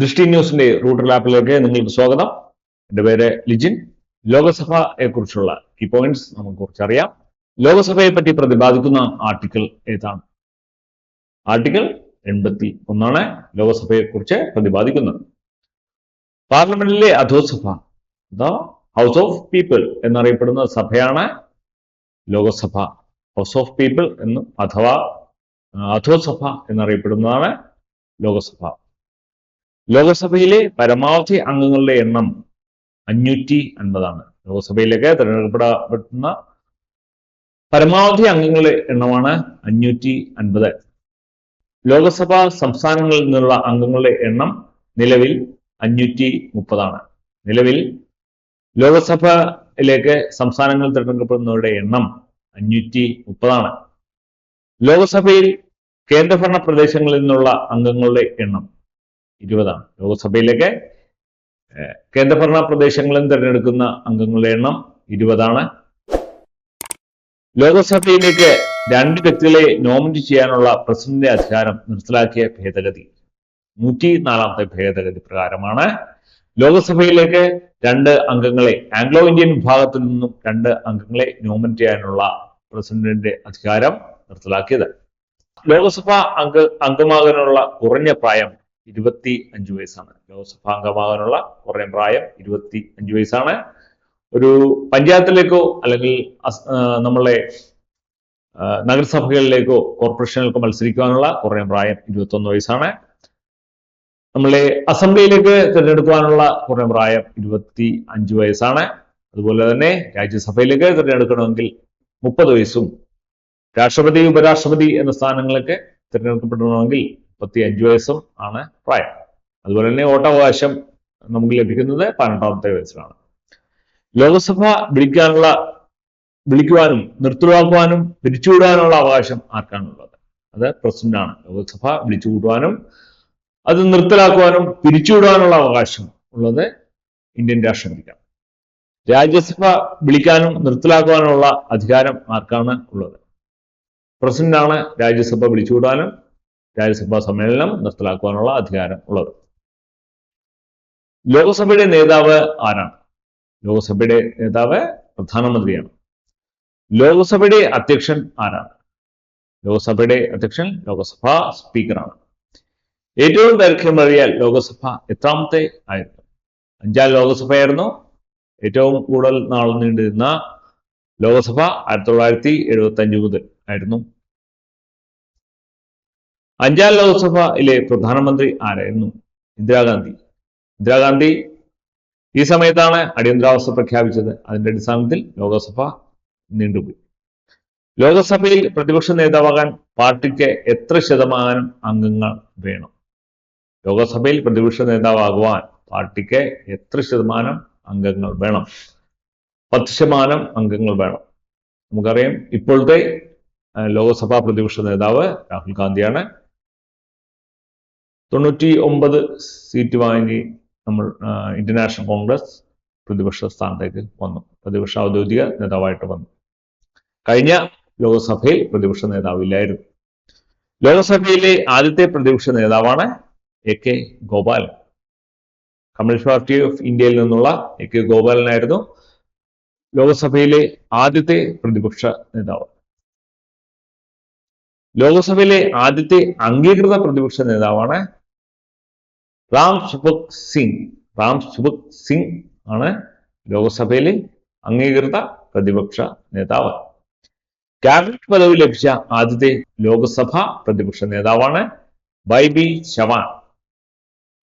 ദൃഷ്ടി ന്യൂസിന്റെ റൂട്ടർ ആപ്പിലേക്ക് നിങ്ങൾക്ക് സ്വാഗതം. എൻ്റെ പേര് ലിജിൻ. ലോകസഭയെ കുറിച്ചുള്ള കീ പോയിന്റ്സ് നമുക്ക് കുറിച്ചറിയാം. ലോകസഭയെ പറ്റി പ്രതിപാദിക്കുന്ന ആർട്ടിക്കിൾ ഏതാണ്? ആർട്ടിക്കിൾ 81 ലോകസഭയെ കുറിച്ച് പ്രതിപാദിക്കുന്നത്. പാർലമെന്റിലെ അധോസഭ, ദ ഹൗസ് ഓഫ് പീപ്പിൾ എന്നറിയപ്പെടുന്ന സഭയാണ് ലോകസഭ. ഹൗസ് ഓഫ് പീപ്പിൾ എന്നും അഥവാ അധോസഭ എന്നറിയപ്പെടുന്നതാണ് ലോകസഭ. ലോകസഭയിലെ പരമാവധി അംഗങ്ങളുടെ എണ്ണം 550 ലോകസഭയിലേക്ക് തിരഞ്ഞെടുക്കപ്പെടുന്ന പരമാവധി അംഗങ്ങളുടെ എണ്ണമാണ് 550. ലോകസഭാ സംസ്ഥാനങ്ങളിൽ നിന്നുള്ള അംഗങ്ങളുടെ എണ്ണം നിലവിൽ 530. നിലവിൽ ലോകസഭയിലേക്ക് സംസ്ഥാനങ്ങളിൽ തിരഞ്ഞെടുക്കപ്പെടുന്നവരുടെ എണ്ണം 530. ലോകസഭയിൽ കേന്ദ്രഭരണ പ്രദേശങ്ങളിൽ നിന്നുള്ള അംഗങ്ങളുടെ എണ്ണം 20. ലോകസഭയിലേക്ക് കേന്ദ്രഭരണ പ്രദേശങ്ങളിൽ തിരഞ്ഞെടുക്കുന്ന അംഗങ്ങളുടെ എണ്ണം 20. ലോകസഭയിലേക്ക് 2 വ്യക്തികളെ നോമിനേറ്റ് ചെയ്യാനുള്ള പ്രസിഡന്റിന്റെ അധികാരം നിർത്തലാക്കിയ ഭേദഗതി 104ാമത്തെ ഭേദഗതി പ്രകാരമാണ് ലോകസഭയിലേക്ക് 2 അംഗങ്ങളെ, ആംഗ്ലോ ഇന്ത്യൻ വിഭാഗത്തിൽ നിന്നും 2 അംഗങ്ങളെ നോമിനേറ്റ് ചെയ്യാനുള്ള പ്രസിഡന്റിന്റെ അധികാരം നിർത്തലാക്കിയത്. ലോകസഭാ അംഗമാകാനുള്ള കുറഞ്ഞ പ്രായം 25 വയസ്സാണ്. ലോകസഭാ അംഗമാകാനുള്ള കുറഞ്ഞ പ്രായം 25 വയസ്സാണ്. ഒരു പഞ്ചായത്തിലേക്കോ അല്ലെങ്കിൽ നമ്മളെ നഗരസഭകളിലേക്കോ കോർപ്പറേഷനിലേക്കോ മത്സരിക്കുവാനുള്ള കുറഞ്ഞ പ്രായം 21 വയസ്സാണ്. നമ്മളെ അസംബ്ലിയിലേക്ക് തിരഞ്ഞെടുക്കുവാനുള്ള കുറഞ്ഞ പ്രായം 25 വയസ്സാണ്. അതുപോലെ തന്നെ രാജ്യസഭയിലേക്ക് തിരഞ്ഞെടുക്കണമെങ്കിൽ 30 വയസ്സും, രാഷ്ട്രപതി ഉപരാഷ്ട്രപതി എന്ന സ്ഥാനങ്ങളിലേക്ക് തിരഞ്ഞെടുക്കപ്പെടണമെങ്കിൽ 35 വയസ്സും ആണ് പ്രായം. അതുപോലെ തന്നെ വോട്ടവകാശം നമുക്ക് ലഭിക്കുന്നത് 18ാമത്തെ വയസ്സിലാണ്. ലോകസഭ വിളിക്കുവാനും നിർത്തലാക്കുവാനും പിരിച്ചുവിടാനുള്ള അവകാശം ആർക്കാണുള്ളത്? അത് പ്രസിഡന്റാണ്. ലോകസഭ വിളിച്ചുകൂട്ടുവാനും അത് നിർത്തലാക്കുവാനും പിരിച്ചുവിടാനുള്ള അവകാശം ഉള്ളത് ഇന്ത്യൻ രാഷ്ട്രപതിക്കാണ്. രാജ്യസഭ വിളിക്കാനും നിർത്തലാക്കുവാനുള്ള അധികാരം ആർക്കാണ് ഉള്ളത്? പ്രസിഡന്റാണ് രാജ്യസഭ വിളിച്ചുകൂടാനും രാജ്യസഭാ സമ്മേളനം നിർത്തലാക്കുവാനുള്ള അധികാരം ഉള്ളത്. ലോകസഭയുടെ നേതാവ് ആരാണ്? ലോകസഭയുടെ നേതാവ് പ്രധാനമന്ത്രിയാണ്. ലോകസഭയുടെ അധ്യക്ഷൻ ആരാണ്? ലോകസഭയുടെ അധ്യക്ഷൻ ലോകസഭാ സ്പീക്കറാണ്. ഏറ്റവും ദൈർഘ്യമേറിയ ലോകസഭ എത്രാമത്തെ ആയിരുന്നു? 5ാം ലോകസഭയായിരുന്നു. ഏറ്റവും കൂടുതൽ നാൾ നീണ്ടിരുന്ന ലോകസഭ 1975 മുതൽ ആയിരുന്നു. 5ാം ലോകസഭയിലെ പ്രധാനമന്ത്രി ആരായിരുന്നു? ഇന്ദിരാഗാന്ധി. ഇന്ദിരാഗാന്ധി ഈ സമയത്താണ് അടിയന്തരാവസ്ഥ പ്രഖ്യാപിച്ചത്. അതിന്റെ അടിസ്ഥാനത്തിൽ ലോകസഭ നീണ്ടുപോയി. ലോകസഭയിൽ പ്രതിപക്ഷ നേതാവാകാൻ പാർട്ടിക്ക് എത്ര ശതമാനം അംഗങ്ങൾ വേണം? ലോകസഭയിൽ പ്രതിപക്ഷ നേതാവാകുവാൻ പാർട്ടിക്ക് എത്ര ശതമാനം അംഗങ്ങൾ വേണം? 10% അംഗങ്ങൾ വേണം. നമുക്കറിയാം, ഇപ്പോഴത്തെ ലോകസഭാ പ്രതിപക്ഷ നേതാവ് രാഹുൽ ഗാന്ധിയാണ്. 99 സീറ്റ് വാങ്ങി നമ്മൾ ഇന്ത്യൻ നാഷണൽ കോൺഗ്രസ് പ്രതിപക്ഷ സ്ഥാനത്തേക്ക് വന്നു. പ്രതിപക്ഷ ഔദ്യോഗിക നേതാവായിട്ട് വന്നു. കഴിഞ്ഞ ലോകസഭയിൽ പ്രതിപക്ഷ നേതാവില്ലായിരുന്നു. ലോകസഭയിലെ ആദ്യത്തെ പ്രതിപക്ഷ നേതാവാണ് AK Gopalan. Communist party of ഇന്ത്യയിൽ നിന്നുള്ള AK ഗോപാലനായിരുന്നു ലോകസഭയിലെ ആദ്യത്തെ പ്രതിപക്ഷ നേതാവ്. ലോകസഭയിലെ ആദ്യത്തെ അംഗീകൃത പ്രതിപക്ഷ നേതാവാണ് റാം സുഭക് സിംഗ്. റാം സുഭക് സിംഗ് ആണ് ലോകസഭയിലെ അംഗീകൃത പ്രതിപക്ഷ നേതാവ്. ക്യാബിനറ്റ് പദവി ലഭിച്ച ആദ്യത്തെ ലോകസഭ പ്രതിപക്ഷ നേതാവാണ് YB ചവാൻ.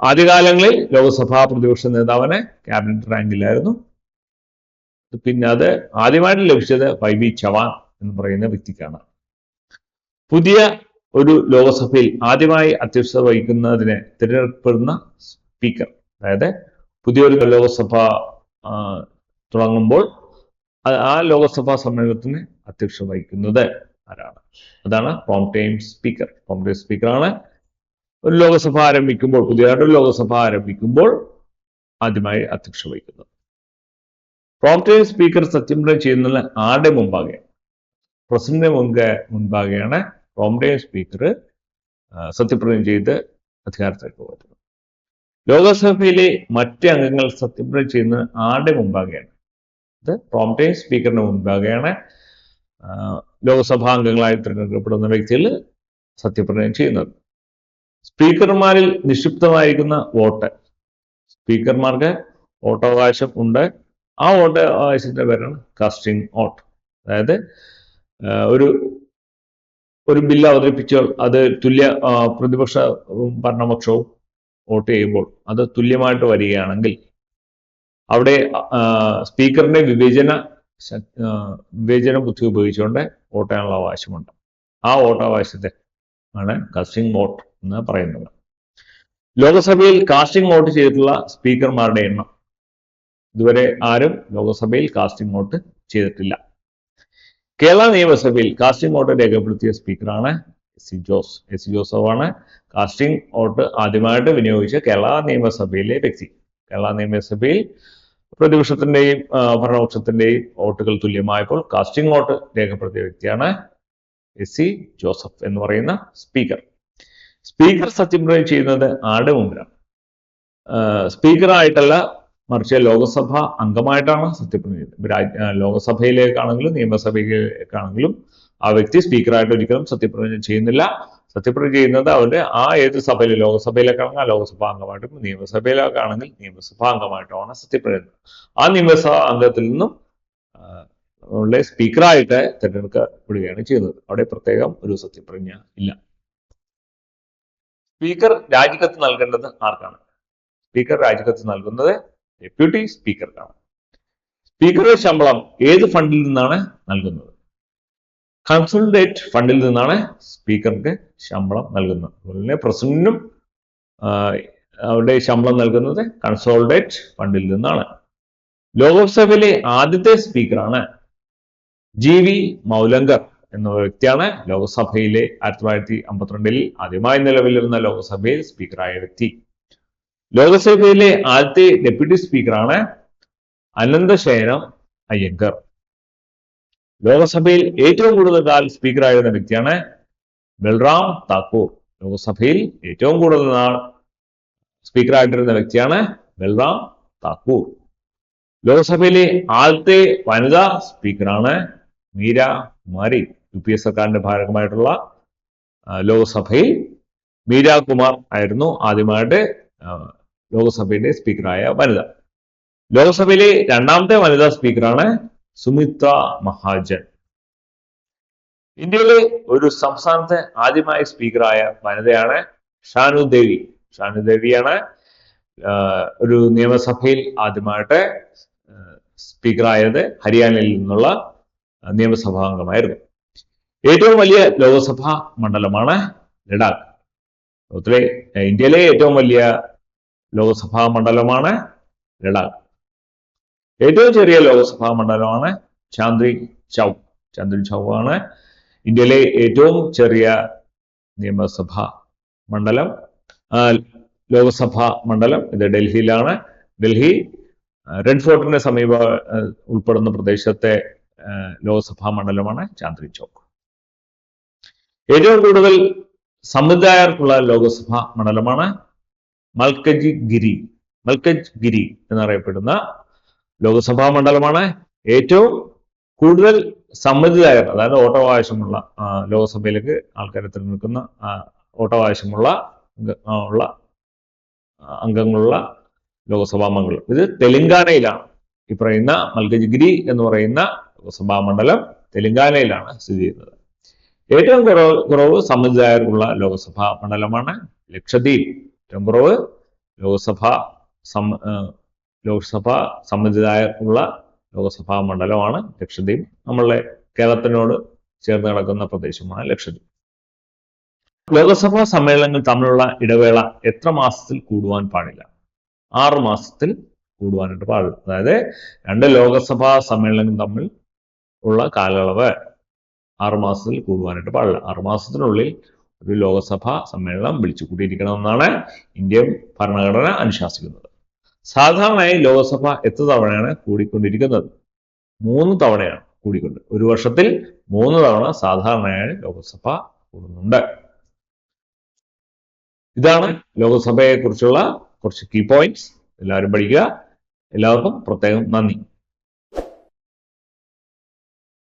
ആദ്യകാലങ്ങളിൽ ലോകസഭാ പ്രതിപക്ഷ നേതാവിന് ക്യാബിനറ്റ് റാങ്കിലായിരുന്നു. പിന്നെ അത് ആദ്യമായിട്ട് ലഭിച്ചത് YB ചവാൻ എന്ന് പറയുന്ന വ്യക്തിക്കാണ്. പുതിയ ഒരു ലോകസഭയിൽ ആദ്യമായി അധ്യക്ഷത വഹിക്കുന്നതിന് തിരഞ്ഞെടുക്കപ്പെടുന്ന സ്പീക്കർ, അതായത് പുതിയൊരു ലോകസഭ തുടങ്ങുമ്പോൾ ആ ലോകസഭാ സമ്മേളനത്തിന് അധ്യക്ഷത വഹിക്കുന്നത് ആരാണ്? അതാണ് PROM time speaker. PROM time സ്പീക്കറാണ് ഒരു ലോകസഭ ആരംഭിക്കുമ്പോൾ, പുതിയതായിട്ടൊരു ലോകസഭ ആരംഭിക്കുമ്പോൾ ആദ്യമായി അധ്യക്ഷത വഹിക്കുന്നത്. പ്രോം ടൈം സ്പീക്കർ സത്യപ്രതിജ്ഞ ചെയ്യുന്നത് ആരുടെ മുമ്പാകെയാണ്? പ്രസിഡന്റിന്റെ മുൻപാകെയാണ് പ്രോം ടൈം സ്പീക്കർ സത്യപ്രതിജ്ഞ ചെയ്ത് അധികാരത്തിലേക്ക് വരുന്നത്. ലോകസഭയിലെ മറ്റ് അംഗങ്ങൾ സത്യപ്രതിജ്ഞ ചെയ്യുന്നത് ആരുടെ മുമ്പാകെയാണ്? ഇത് പ്രോം ടൈം സ്പീക്കറിന്റെ മുമ്പാകെയാണ് ലോകസഭാ അംഗങ്ങളായി തിരഞ്ഞെടുക്കപ്പെടുന്ന വ്യക്തികൾ സത്യപ്രതിജ്ഞ ചെയ്യുന്നത്. സ്പീക്കർമാരിൽ നിക്ഷിപ്തമായിരിക്കുന്ന വോട്ട്, സ്പീക്കർമാർക്ക് വോട്ടവകാശം ഉണ്ട്. ആ വോട്ടവകാശത്തിന്റെ പേരാണ് കാസ്റ്റിംഗ് വോട്ട്. അതായത് ഒരു ബില്ല് അവതരിപ്പിച്ചാൽ അത് പ്രതിപക്ഷ ഭരണപക്ഷവും വോട്ട് ചെയ്യുമ്പോൾ അത് തുല്യമായിട്ട് വരികയാണെങ്കിൽ അവിടെ സ്പീക്കറിന്റെ വിവേചന ബുദ്ധി ഉപയോഗിച്ചുകൊണ്ട് വോട്ട് ചെയ്യാനുള്ള അവകാശമുണ്ട്. ആ വോട്ടവകാശത്തെ ആണ് കാസ്റ്റിംഗ് വോട്ട് എന്ന് പറയുന്നത്. ലോകസഭയിൽ കാസ്റ്റിംഗ് വോട്ട് ചെയ്തിട്ടുള്ള സ്പീക്കർമാരുടെ എണ്ണം ഇതുവരെ ആരും ലോകസഭയിൽ കാസ്റ്റിംഗ് വോട്ട് ചെയ്തിട്ടില്ല. കേരള നിയമസഭയിൽ കാസ്റ്റിംഗ് വോട്ട് രേഖപ്പെടുത്തിയ സ്പീക്കറാണ് എസ് സി ജോസഫാണ് കാസ്റ്റിംഗ് വോട്ട് ആദ്യമായിട്ട് വിനിയോഗിച്ച കേരള നിയമസഭയിലെ വ്യക്തി. കേരള നിയമസഭയിൽ പ്രതിപക്ഷത്തിന്റെയും ഭരണപക്ഷത്തിന്റെയും വോട്ടുകൾ തുല്യമായപ്പോൾ കാസ്റ്റിംഗ് വോട്ട് രേഖപ്പെടുത്തിയ വ്യക്തിയാണ് എസ് സി ജോസഫ് എന്ന് പറയുന്ന സ്പീക്കർ. സ്പീക്കർ സത്യപ്രതിജ്ഞ ചെയ്യുന്നത് ആരുടെ മുമ്പിലാണ്? സ്പീക്കറായിട്ടല്ല, മറിച്ച് ലോകസഭ അംഗമായിട്ടാണ് സത്യപ്രതിജ്ഞ ചെയ്യുന്നത്. ലോകസഭയിലേക്കാണെങ്കിലും നിയമസഭയിലേക്കാണെങ്കിലും ആ വ്യക്തി സ്പീക്കറായിട്ട് ഒരിക്കലും സത്യപ്രതിജ്ഞ ചെയ്യുന്നില്ല. സത്യപ്രതിജ്ഞ ചെയ്യുന്നത് അവരുടെ ഏത് സഭയിൽ, ലോകസഭയിലേക്കാണെങ്കിൽ ആ ലോകസഭാ അംഗമായിട്ടും നിയമസഭയിലേക്കാണെങ്കിൽ നിയമസഭാ അംഗമായിട്ടുമാണ് സത്യപ്രതിജ്ഞ. ആ നിയമസഭാ അംഗത്തിൽ നിന്നും സ്പീക്കറായിട്ട് തിരഞ്ഞെടുക്കപ്പെടുകയാണ് ചെയ്യുന്നത്. അവിടെ പ്രത്യേകം ഒരു സത്യപ്രതിജ്ഞ ഇല്ല. സ്പീക്കർ രാജിക്കത്ത് നൽകേണ്ടത് ആർക്കാണ്? സ്പീക്കർ രാജിക്കത്ത് നൽകുന്നത് ഡെപ്യൂട്ടി സ്പീക്കർക്കാണ്. സ്പീക്കറുടെ ശമ്പളം ഏത് ഫണ്ടിൽ നിന്നാണ് നൽകുന്നത്? കൺസോളിഡേറ്റ് ഫണ്ടിൽ നിന്നാണ് സ്പീക്കർക്ക് ശമ്പളം നൽകുന്നത്. അതുപോലെ തന്നെ പ്രസിഡന്റിനും അവരുടെ ശമ്പളം നൽകുന്നത് കൺസോളിഡേറ്റ് ഫണ്ടിൽ നിന്നാണ്. ലോകസഭയിലെ ആദ്യത്തെ സ്പീക്കറാണ് GV മൗലങ്കർ എന്ന വ്യക്തിയാണ് ലോകസഭയിലെ 1952 ആദ്യമായി നിലവിൽ വരുന്ന ലോകസഭയിൽ സ്പീക്കറായ വ്യക്തി. ലോകസഭയിലെ ആദ്യത്തെ ഡെപ്യൂട്ടി സ്പീക്കറാണ് അനന്തശയനം അയ്യങ്കർ. ലോകസഭയിൽ ഏറ്റവും കൂടുതൽ കാലം സ്പീക്കറായിരുന്ന വ്യക്തിയാണ് ബൽറാം താക്കൂർ. ലോകസഭയിൽ ഏറ്റവും കൂടുതൽ നാൾ സ്പീക്കറായിട്ടിരുന്ന വ്യക്തിയാണ് ബൽറാം താക്കൂർ. ലോകസഭയിലെ ആദ്യത്തെ വനിതാ സ്പീക്കറാണ് മീര കുമാരി. UPA സർക്കാരിന്റെ ഭാഗമായിട്ടുള്ള ലോകസഭയിൽ മീര കുമാർ ആയിരുന്നു ആദ്യമായിട്ട് ലോകസഭയിലെ സ്പീക്കറായ വനിത. ലോകസഭയിലെ രണ്ടാമത്തെ വനിതാ സ്പീക്കറാണ് സുമിത്ര മഹാജൻ. ഇന്ത്യയിലെ ഒരു സംസ്ഥാനത്തെ ആദ്യമായി സ്പീക്കറായ വനിതയാണ് ഷാനു ദേവി. ഷാനു ദേവിയാണ് ഒരു നിയമസഭയിൽ ആദ്യമായിട്ട് സ്പീക്കറായത്. ഹരിയാനയിൽ നിന്നുള്ള നിയമസഭാ അംഗമായിരുന്നു. ഏറ്റവും വലിയ ലോകസഭാ മണ്ഡലമാണ് ലഡാക്ക്. ഇന്ത്യയിലെ ഏറ്റവും വലിയ ലോകസഭാ മണ്ഡലമാണ് ലഡാക്ക്. ഏറ്റവും ചെറിയ ലോകസഭാ മണ്ഡലമാണ് ചാന്ദ്രി ചൗക്ക്. ചാന്ദ്രി ചൗക്ക് ആണ് ഇന്ത്യയിലെ ഏറ്റവും ചെറിയ നിയമസഭാ മണ്ഡലം. ലോകസഭാ മണ്ഡലം ഇത് ഡൽഹിയിലാണ്. ഡൽഹി റെഡ് ഫോർട്ടിന് സമീപം ഉൾപ്പെടുന്ന പ്രദേശത്തെ ലോകസഭാ മണ്ഡലമാണ് ചാന്ദ്രി ചൗക്ക്. ഏറ്റവും കൂടുതൽ സമുദായർക്കുള്ള ലോകസഭാ മണ്ഡലമാണ് മൽക്കജ്ഗിരി എന്നറിയപ്പെടുന്ന ലോകസഭാ മണ്ഡലമാണ്. ഏറ്റവും കൂടുതൽ സമ്മതിദായർ, അതായത് വോട്ടവകാശമുള്ള, ലോകസഭയിലേക്ക് ആൾക്കാരെ തിരഞ്ഞെടുക്കുന്ന വോട്ടവകാശമുള്ള അംഗങ്ങളുള്ള ലോകസഭാ മണ്ഡലം ഇത് തെലങ്കാനയിലാണ്. ഈ പറയുന്ന മൽക്കജ്ഗിരി എന്ന് പറയുന്ന ലോകസഭാ മണ്ഡലം തെലങ്കാനയിലാണ് സ്ഥിതി ചെയ്യുന്നത്. ഏറ്റവും കുറവ് സമ്മതിദായർക്കുള്ള ലോകസഭാ മണ്ഡലമാണ് ലക്ഷദ്വീപ്. ഏറ്റവും കുറവ് ലോക്സഭ സമ്മതിദായർ ഉള്ള ലോകസഭാ മണ്ഡലമാണ് ലക്ഷദ്വീപ്. നമ്മളുടെ കേരളത്തിനോട് ചേർന്ന് കിടക്കുന്ന പ്രദേശമാണ് ലക്ഷദ്വീപ്. ലോകസഭാ സമ്മേളനങ്ങൾ തമ്മിലുള്ള ഇടവേള എത്ര മാസത്തിൽ കൂടുവാൻ പാടില്ല? 6 മാസത്തിൽ കൂടുവാനായിട്ട് പാടില്ല. അതായത് 2 ലോകസഭാ സമ്മേളനങ്ങൾ തമ്മിൽ ഉള്ള കാലയളവ് 6 മാസത്തിൽ കൂടുവാനായിട്ട് പാടില്ല. 6 മാസത്തിനുള്ളിൽ ഒരു ലോകസഭാ സമ്മേളനം വിളിച്ചു കൂട്ടിയിരിക്കണമെന്നാണ് ഇന്ത്യൻ ഭരണഘടന അനുശാസിക്കുന്നത്. സാധാരണയായി ലോകസഭ എത്ര തവണയാണ് കൂടിക്കൊണ്ടിരിക്കുന്നത്? 3 തവണയാണ് കൂടിക്കൊണ്ട്. ഒരു വർഷത്തിൽ 3 തവണ സാധാരണയായി ലോകസഭ കൂടുന്നുണ്ട്. ഇതാണ് ലോകസഭയെ കുറിച്ചുള്ള കുറച്ച് കീ പോയിന്റ്സ് എല്ലാവരും പഠിക്കുക. എല്ലാവർക്കും പ്രത്യേകം നന്ദി.